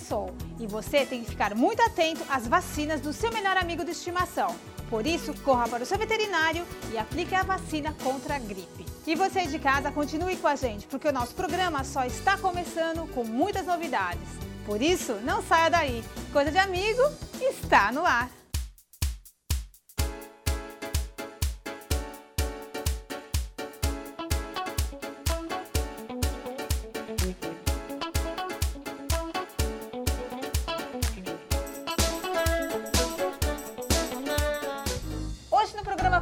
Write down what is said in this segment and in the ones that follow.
começou e você tem que ficar muito atento às vacinas do seu melhor amigo de estimação. Por isso, corra para o seu veterinário e aplique a vacina contra a gripe. E você de casa, continue com a gente, porque o nosso programa só está começando com muitas novidades. Por isso, não saia daí. Coisa de Amigo está no ar.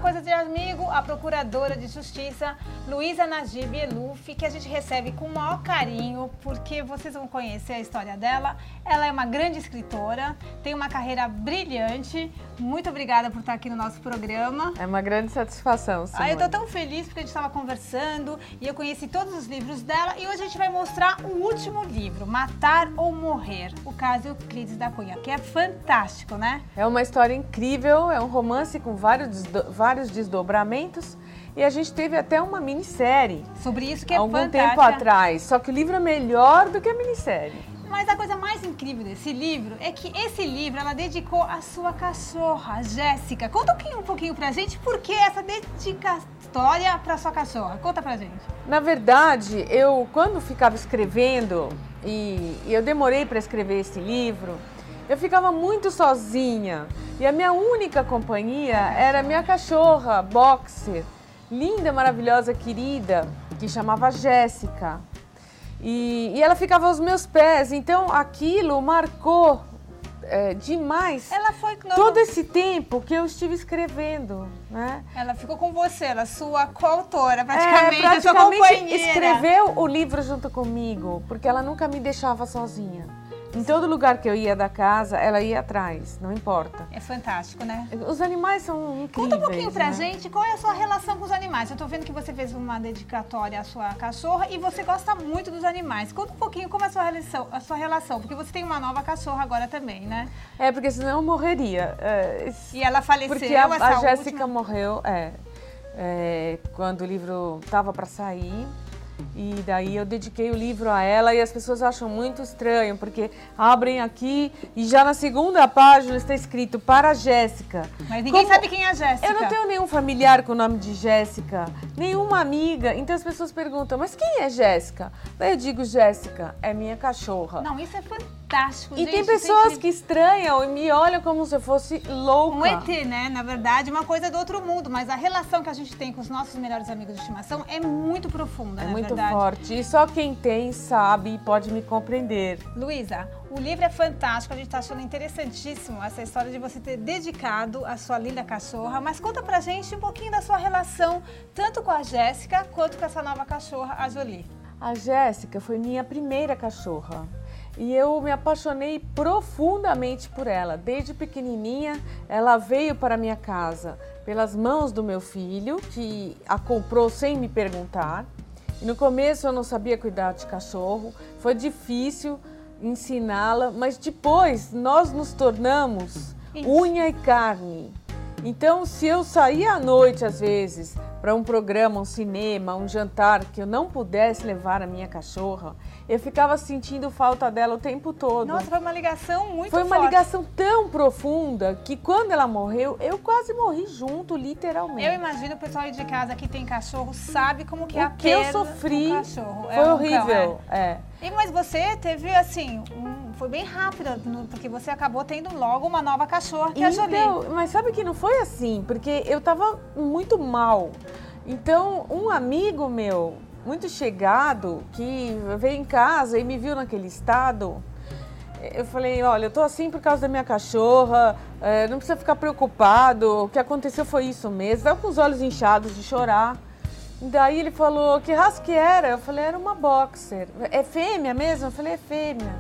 Coisa de Amigo, a Procuradora de Justiça, Luísa Najib Eluf, que a gente recebe com o maior carinho, porque vocês vão conhecer a história dela. Ela é uma grande escritora, tem uma carreira brilhante. Muito obrigada por estar aqui no nosso programa. É uma grande satisfação, Simone. Eu tô tão feliz porque a gente estava conversando e eu conheci todos os livros dela e hoje a gente vai mostrar o último livro, Matar ou Morrer, o caso Euclides da Cunha, que é fantástico, né? É uma história incrível, é um romance com vários desdobramentos e a gente teve até uma minissérie sobre isso, que é algum fantástica. Tempo atrás, só que o livro é melhor do que a minissérie. Mas a coisa mais incrível desse livro é que esse livro ela dedicou à sua cachorra, a Jéssica. Conta um pouquinho pra gente por que essa dedicatória pra sua cachorra. Conta pra gente. Na verdade, eu quando ficava escrevendo, e eu demorei para escrever esse livro, eu ficava muito sozinha. E a minha única companhia era a minha cachorra, Boxer, linda, maravilhosa, querida, que chamava Jéssica. E ela ficava aos meus pés, então aquilo marcou demais. Ela foi todo esse tempo que eu estive escrevendo, né? Ela ficou com você, ela é sua coautora, praticamente sua companheira. Escreveu o livro junto comigo, porque ela nunca me deixava sozinha. Em todo lugar que eu ia da casa, ela ia atrás, não importa. É fantástico, né? Os animais são incríveis. Conta um pouquinho pra gente qual é a sua relação com os animais. Eu tô vendo que você fez uma dedicatória à sua cachorra e você gosta muito dos animais. Conta um pouquinho como é a sua relação, porque você tem uma nova cachorra agora também, né? Porque senão eu morreria. E ela faleceu, porque a Jéssica morreu, quando o livro estava para sair. E daí eu dediquei o livro a ela e as pessoas acham muito estranho, porque abrem aqui e já na segunda página está escrito para a Jéssica. Mas ninguém sabe quem é a Jéssica. Eu não tenho nenhum familiar com o nome de Jéssica, nenhuma amiga, então as pessoas perguntam, mas quem é Jéssica? Daí eu digo, Jéssica é minha cachorra. Não, isso é fantástico, e gente. tem pessoas que estranham e me olham como se eu fosse louca. Um ET, né? Na verdade, uma coisa do outro mundo, mas a relação que a gente tem com os nossos melhores amigos de estimação é muito profunda, é na muito verdade. Forte. E só quem tem sabe e pode me compreender. Luísa, o livro é fantástico, a gente está achando interessantíssimo essa história de você ter dedicado a sua linda cachorra, mas conta pra gente um pouquinho da sua relação, tanto com a Jéssica, quanto com essa nova cachorra, a Jolie. A Jéssica foi minha primeira cachorra. E eu me apaixonei profundamente por ela. Desde pequenininha, ela veio para minha casa pelas mãos do meu filho, que a comprou sem me perguntar. E no começo eu não sabia cuidar de cachorro, foi difícil ensiná-la, mas depois nós nos tornamos unha e carne. Então, se eu saía à noite, às vezes, para um programa, um cinema, um jantar, que eu não pudesse levar a minha cachorra, eu ficava sentindo falta dela o tempo todo. Nossa, foi uma ligação muito forte. Foi uma ligação tão profunda que quando ela morreu, eu quase morri junto, literalmente. Eu imagino o pessoal aí de casa que tem cachorro sabe como que é a perda eu sofri, do cachorro. Foi horrível. Mas você teve, assim, foi bem rápido, porque você acabou tendo logo uma nova cachorra, que é a Jolie. Mas sabe que não foi assim, porque eu tava muito mal. Então, um amigo meu, muito chegado, que veio em casa e me viu naquele estado, eu falei, olha, eu tô assim por causa da minha cachorra, não precisa ficar preocupado, o que aconteceu foi isso mesmo. Tava com os olhos inchados de chorar. Daí ele falou, que raça que era? Eu falei, era uma boxer. É fêmea mesmo? Eu falei, é fêmea.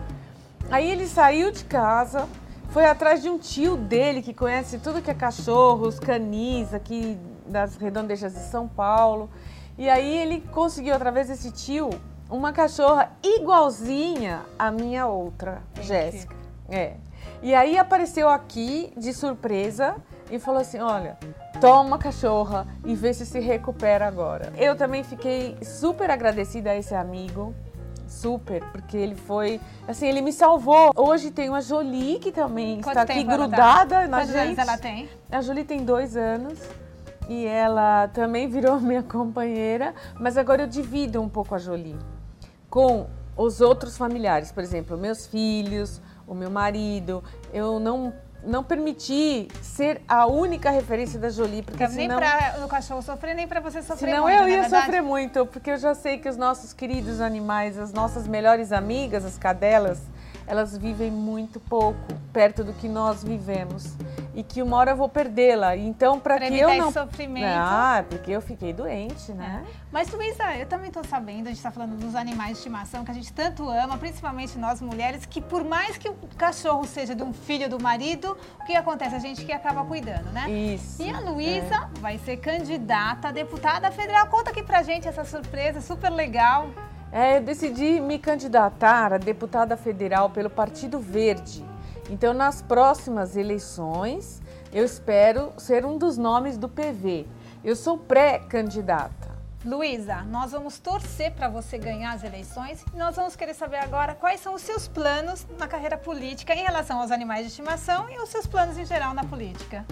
Aí ele saiu de casa, foi atrás de um tio dele que conhece tudo que é cachorro, os canis aqui das redondezas de São Paulo. E aí ele conseguiu, através desse tio, uma cachorra igualzinha à minha outra, Jéssica. E aí apareceu aqui de surpresa e falou assim, olha, toma a cachorra e vê se recupera agora. Eu também fiquei super agradecida a esse amigo, super, porque ele foi, assim, ele me salvou. Hoje tem uma Jolie que também está aqui grudada na gente. Quantos anos ela tem? A Jolie tem 2 anos e ela também virou minha companheira, mas agora eu divido um pouco a Jolie com os outros familiares, por exemplo, meus filhos, o meu marido. Eu não permiti ser a única referência da Jolie, porque nem senão... para o cachorro sofrer, nem para você sofrer senão muito, eu ia sofrer muito, porque eu já sei que os nossos queridos animais, as nossas melhores amigas, as cadelas, elas vivem muito pouco perto do que nós vivemos. E que uma hora eu vou perdê-la. Então, para que eu não... sofrimento. Ah, porque eu fiquei doente, né? Mas, Luísa, eu também estou sabendo, a gente está falando dos animais de estimação, que a gente tanto ama, principalmente nós mulheres, que por mais que o cachorro seja de um filho do marido, o que acontece? A gente que acaba cuidando, né? Isso. E a Luísa vai ser candidata a deputada federal. Conta aqui pra gente essa surpresa super legal. Eu decidi me candidatar a deputada federal pelo Partido Verde. Então, nas próximas eleições, eu espero ser um dos nomes do PV. Eu sou pré-candidata. Luísa, nós vamos torcer para você ganhar as eleições e nós vamos querer saber agora quais são os seus planos na carreira política em relação aos animais de estimação e os seus planos em geral na política.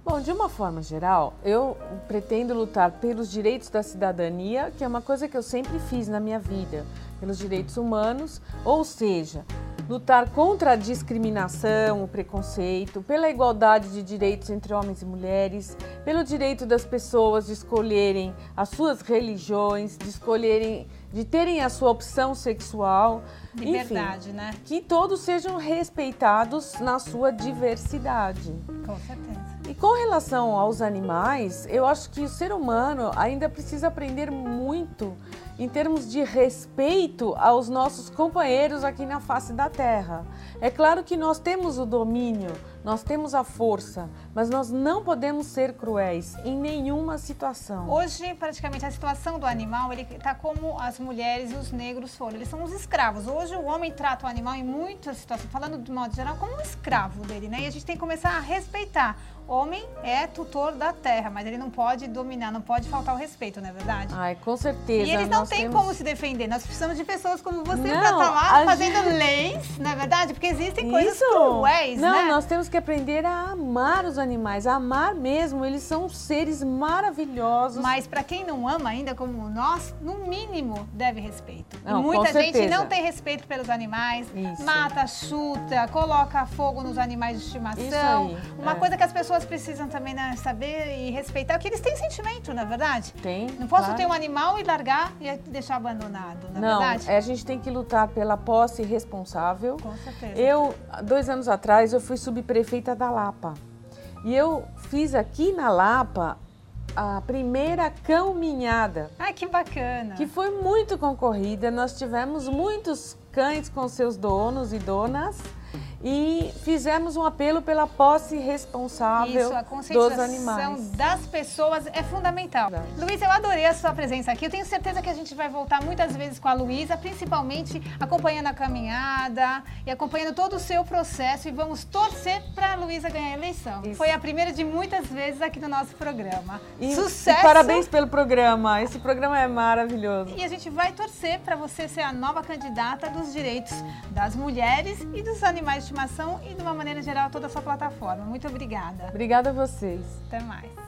Bom, de uma forma geral, eu pretendo lutar pelos direitos da cidadania, que é uma coisa que eu sempre fiz na minha vida, pelos direitos humanos, ou seja, lutar contra a discriminação, o preconceito, pela igualdade de direitos entre homens e mulheres, pelo direito das pessoas de escolherem as suas religiões, de terem a sua opção sexual. Liberdade, enfim, né? Que todos sejam respeitados na sua diversidade. Com certeza. E com relação aos animais, eu acho que o ser humano ainda precisa aprender muito em termos de respeito aos nossos companheiros aqui na face da Terra. É claro que nós temos o domínio, nós temos a força, mas nós não podemos ser cruéis em nenhuma situação. Hoje, praticamente, a situação do animal, ele está como as mulheres e os negros foram. Eles são os escravos. Hoje, o homem trata o animal em muitas situações, falando de modo geral, como um escravo dele, né? E a gente tem que começar a respeitar. Homem é tutor da terra, mas ele não pode dominar, não pode faltar o respeito, não é verdade? Ai, com certeza. E eles não têm como se defender. Nós precisamos de pessoas como você para estar lá fazendo leis, não é verdade? Porque existem coisas cruéis, né? Não, nós temos que aprender a amar os animais, a amar mesmo. Eles são seres maravilhosos. Mas para quem não ama ainda como nós, no mínimo, deve respeito. Não, muita gente certeza. não tem respeito pelos animais, Isso. mata, chuta, coloca fogo nos animais de estimação. Isso aí, Uma coisa que as pessoas precisam também, né, saber e respeitar, que eles têm sentimento, na verdade. Tem. Não posso claro. ter um animal e largar e deixar abandonado, na verdade? A gente tem que lutar pela posse responsável. Com certeza. Eu, 2 anos atrás, eu fui subprefeita da Lapa. E eu fiz aqui na Lapa a primeira caminhada. Ai, que bacana. Que foi muito concorrida. Nós tivemos muitos cães com seus donos e donas. E fizemos um apelo pela posse responsável Isso, a dos conscientização animais. das pessoas é fundamental. Luísa, eu adorei a sua presença aqui. Eu tenho certeza que a gente vai voltar muitas vezes com a Luísa, principalmente acompanhando a caminhada e acompanhando todo o seu processo. E vamos torcer para a Luísa ganhar a eleição. Isso. Foi a primeira de muitas vezes aqui no nosso programa. Sucesso! E parabéns pelo programa. Esse programa é maravilhoso. E a gente vai torcer para você ser a nova candidata dos direitos das mulheres e dos animais de estimação e, de uma maneira geral, toda a sua plataforma. Muito obrigada. Obrigada a vocês. Até mais.